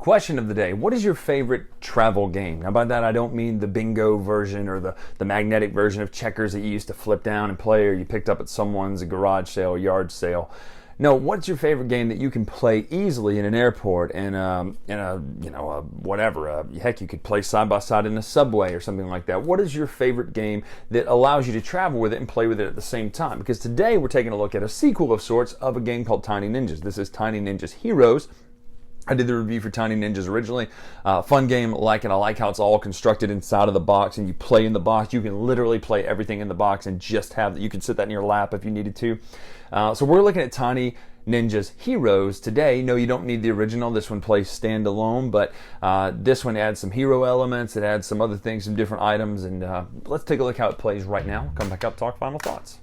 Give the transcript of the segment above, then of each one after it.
Question of the day: what is your favorite travel game? Now by that I don't mean the bingo version or the magnetic version of checkers that you used to flip down and play, or you picked up at someone's garage sale, yard sale. No, what's your favorite game that you can play easily in an airport, heck, you could play side by side in a subway or something like that. What is your favorite game that allows you to travel with it and play with it at the same time? Because today we're taking a look at a sequel of sorts of a game called Tiny Ninjas. This is Tiny Ninjas Heroes. I did the review for Tiny Ninjas originally. Fun game, like it. I like how it's all constructed inside of the box and you play in the box. You can literally play everything in the box and just have that. You can sit that in your lap if you needed to. So we're looking at Tiny Ninjas Heroes today. No, you don't need the original. This one plays standalone, but this one adds some hero elements. It adds some other things, some different items, and let's take a look how it plays right now. Come back up, talk final thoughts.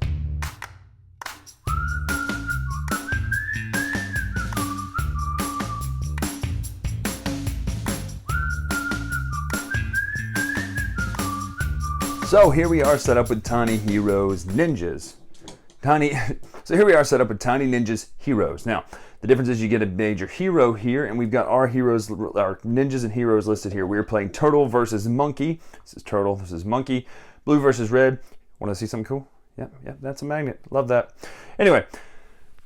So here we are set up with Tiny Heroes Ninjas. So here we are set up with Tiny Ninjas Heroes. Now, the difference is you get a major hero here, and we've got our heroes, our ninjas and heroes listed here. We're playing Turtle versus Monkey. This is Turtle, this is Monkey. Blue versus Red. Want to see something cool? Yep, that's a magnet. Love that. Anyway,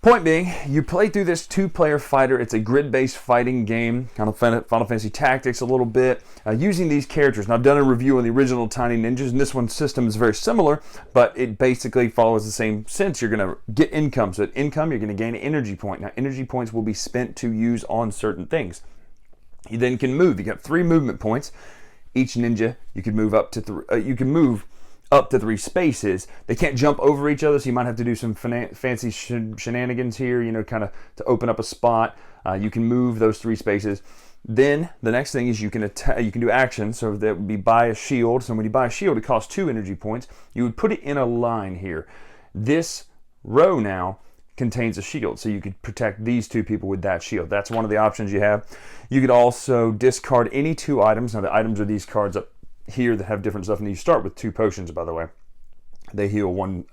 point being, you play through this two-player fighter. It's a grid-based fighting game, kind of Final Fantasy Tactics a little bit, using these characters. And I've done a review on the original Tiny Ninjas, and this one's system is very similar, but it basically follows the same sense. You're going to get income. So at income, you're going to gain an energy point. Now, energy points will be spent to use on certain things. You then can move. You got 3 movement points. Each ninja, you can move up to up to 3 spaces. They can't jump over each other, so you might have to do some fancy shenanigans here, kind of to open up a spot. You can move those 3 spaces. Then the next thing is you can do action, so that would be buy a shield. So when you buy a shield, it costs 2 energy points. You would put it in a line here. This row now contains a shield, so you could protect these 2 people with that shield. That's one of the options you have. You could also discard any 2 items. Now the items are these cards up here that have different stuff, and you start with 2 potions, by the way. They heal 1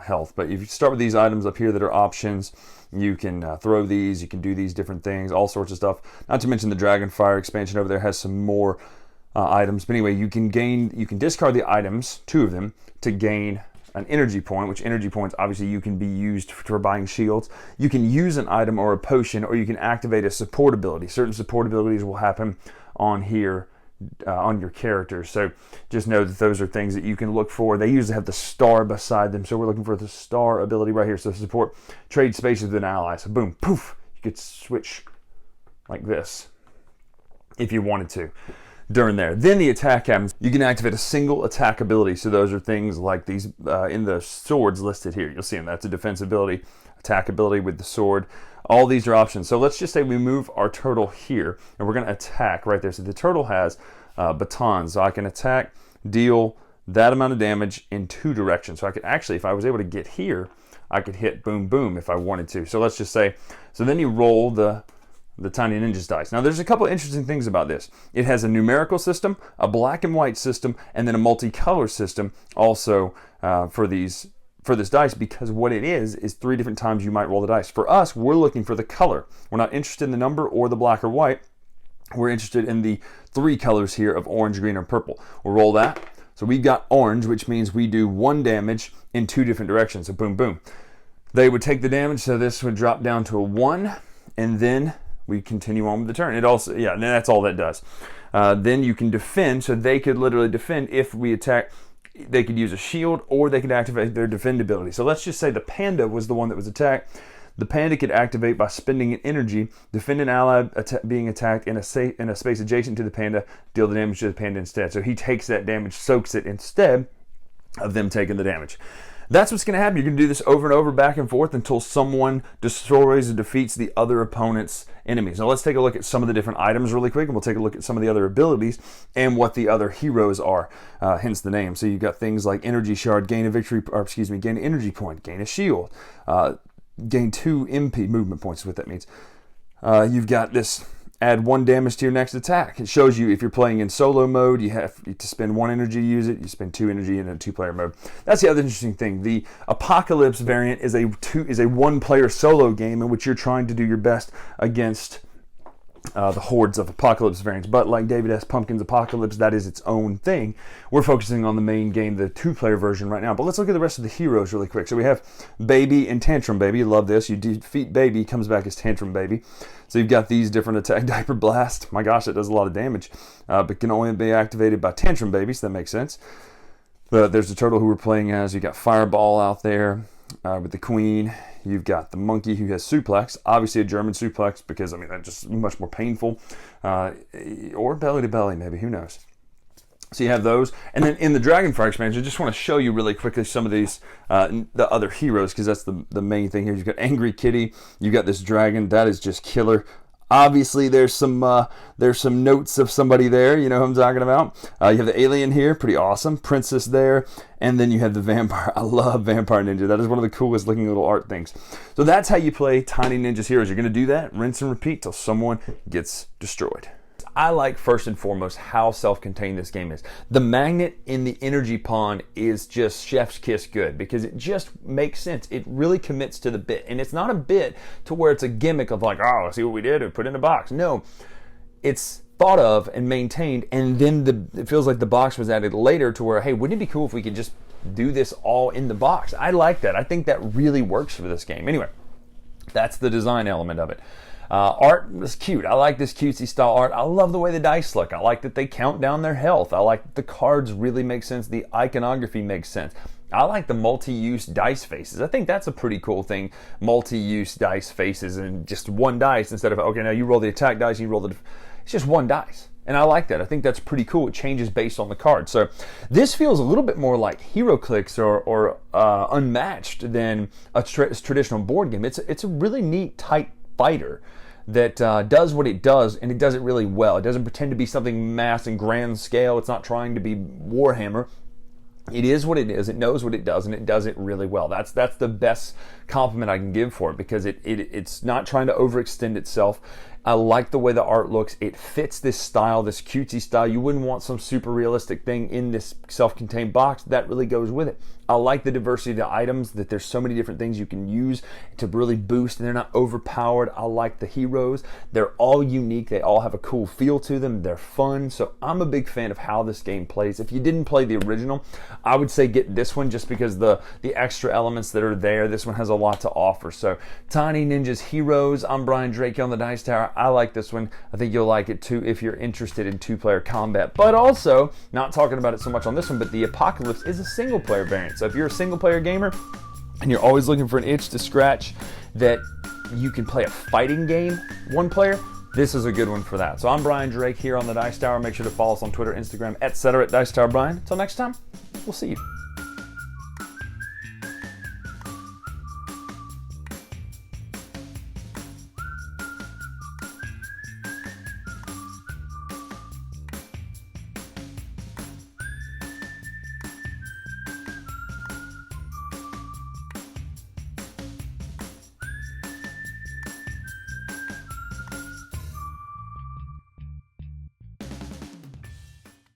health, but if you start with these items up here that are options, you can throw these, you can do these different things, all sorts of stuff. Not to mention the Dragonfire expansion over there has some more items, but anyway, you can discard the items, 2 of them, to gain an energy point, which energy points obviously you can be used for buying shields. You can use an item or a potion, or you can activate a support ability. Certain support abilities will happen on here on your characters, so just know that those are things that you can look for. They usually have the star beside them, so we're looking for the star ability right here. So support trade spaces with an ally. So boom, poof, you could switch like this if you wanted to during there. Then the attack happens. You can activate a single attack ability. So those are things like these in the swords listed here. You'll see them. That's a defense ability, attack ability with the sword. All these are options. So let's just say we move our turtle here, and we're going to attack right there. So the turtle has batons. So I can attack, deal that amount of damage in 2 directions. So I could actually, if I was able to get here, I could hit boom, boom if I wanted to. So let's just say, so then you roll the Tiny Ninjas dice. Now there's a couple of interesting things about this. It has a numerical system, a black and white system, and then a multicolor system also for this dice, because what it is 3 different times you might roll the dice. For us, we're looking for the color. We're not interested in the number or the black or white. We're interested in the 3 colors here of orange, green, or purple. We'll roll that. So we've got orange, which means we do 1 damage in 2 different directions. So boom, boom. They would take the damage, so this would drop down to a 1, and then we continue on with the turn. It also, and that's all that does. Then you can defend, so they could literally defend if we attack. They could use a shield, or they could activate their defend ability. So let's just say the panda was the one that was attacked. The panda could activate by spending an energy, defend an ally being attacked in a space adjacent to the panda, deal the damage to the panda instead. So he takes that damage, soaks it instead of them taking the damage. That's what's going to happen. You're going to do this over and over, back and forth, until someone destroys or defeats the other opponent's enemies. Now let's take a look at some of the different items really quick, and we'll take a look at some of the other abilities and what the other heroes are, hence the name. So you've got things like energy shard, gain an energy point, gain a shield, gain 2 MP movement points is what that means. You've got this add 1 damage to your next attack. It shows you if you're playing in solo mode, you have to spend 1 energy to use it. You spend 2 energy in a 2-player mode. That's the other interesting thing. The Apocalypse variant is a 1-player solo game in which you're trying to do your best against the Hordes of Apocalypse variants. But like David S. Pumpkin's Apocalypse, that is its own thing. We're focusing on the main game, the 2-player version right now. But let's look at the rest of the heroes really quick. So we have Baby and Tantrum Baby. You love this. You defeat Baby, he comes back as Tantrum Baby. So you've got these different attack. Diaper Blast. My gosh, it does a lot of damage. But can only be activated by Tantrum Baby, so that makes sense. There's the turtle who we're playing as. You got Fireball out there with the Queen. You've got the monkey who has suplex, obviously a German suplex because, I mean, that's just much more painful. Or belly to belly, maybe, who knows. So you have those. And then in the Dragonfire expansion, I just want to show you really quickly some of these, the other heroes, because that's the main thing here. You've got Angry Kitty. You've got this dragon. That is just killer. Obviously, there's some notes of somebody there. You know who I'm talking about. You have the alien here, pretty awesome. Princess there, and then you have the vampire. I love Vampire Ninja. That is one of the coolest looking little art things. So that's how you play Tiny Ninja's Heroes. You're going to do that, rinse and repeat till someone gets destroyed. I like, first and foremost, how self-contained this game is. The magnet in the energy pond is just chef's kiss good because it just makes sense. It really commits to the bit. And it's not a bit to where it's a gimmick of like, oh, see what we did and put in a box. No, it's thought of and maintained, and then it feels like the box was added later to where, hey, wouldn't it be cool if we could just do this all in the box? I like that. I think that really works for this game. Anyway, that's the design element of it. Art is cute. I like this cutesy style art. I love the way the dice look. I like that they count down their health. I like that the cards really make sense. The iconography makes sense. I like the multi-use dice faces. I think that's a pretty cool thing. Multi-use dice faces and just one dice instead of, okay, now you roll the attack dice, you roll the... It's just one dice. And I like that. I think that's pretty cool. It changes based on the card. So this feels a little bit more like HeroClix or Unmatched than a traditional board game. It's a really neat, tight fighter that does what it does, and it does it really well. It doesn't pretend to be something mass and grand scale. It's not trying to be Warhammer. It is what it is. It knows what it does, and it does it really well. That's the best compliment I can give for it because it's not trying to overextend itself. I like the way the art looks. It fits this style, this cutesy style. You wouldn't want some super realistic thing in this self-contained box. That really goes with it. I like the diversity of the items, that there's so many different things you can use to really boost, and they're not overpowered. I like the heroes. They're all unique. They all have a cool feel to them. They're fun. So I'm a big fan of how this game plays. If you didn't play the original, I would say get this one just because the extra elements that are there. This one has a lot to offer. So Tiny Ninja's Heroes. I'm Bryan Drake on the Dice Tower. I like this one. I think you'll like it too if you're interested in 2-player combat. But also, not talking about it so much on this one, but the Apocalypse is a single-player variant. So if you're a single-player gamer and you're always looking for an itch to scratch that you can play a fighting game, one player, this is a good one for that. So I'm Bryan Drake here on the Dice Tower. Make sure to follow us on Twitter, Instagram, etc. at Dice Tower Bryan. Until next time, we'll see you.